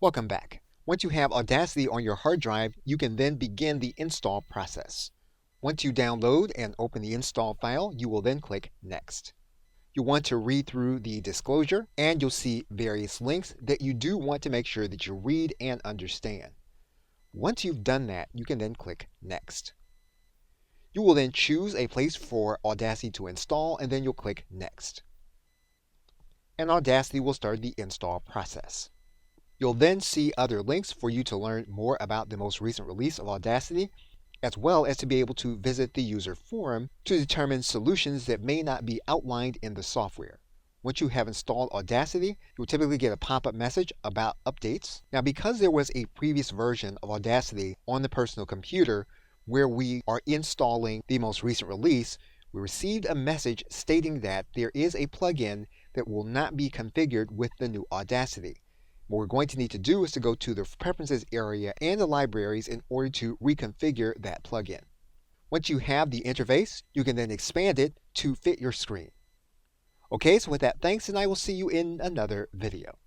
Welcome back. Once you have Audacity on your hard drive, you can then begin the install process. Once you download and open the install file, you will then click Next. You'll want to read through the disclosure, and you'll see various links that you do want to make sure that you read and understand. Once you've done that, you can then click Next. You will then choose a place for Audacity to install, and then you'll click Next. And Audacity will start the install process. You'll then see other links for you to learn more about the most recent release of Audacity, as well as to be able to visit the user forum to determine solutions that may not be outlined in the software. Once you have installed Audacity, you'll typically get a pop-up message about updates. Now, because there was a previous version of Audacity on the personal computer where we are installing the most recent release, we received a message stating that there is a plugin that will not be configured with the new Audacity. What we're going to need to do is to go to the Preferences area and the Libraries in order to reconfigure that plugin. Once you have the interface, you can then expand it to fit your screen. Okay, so with that, thanks, and I will see you in another video.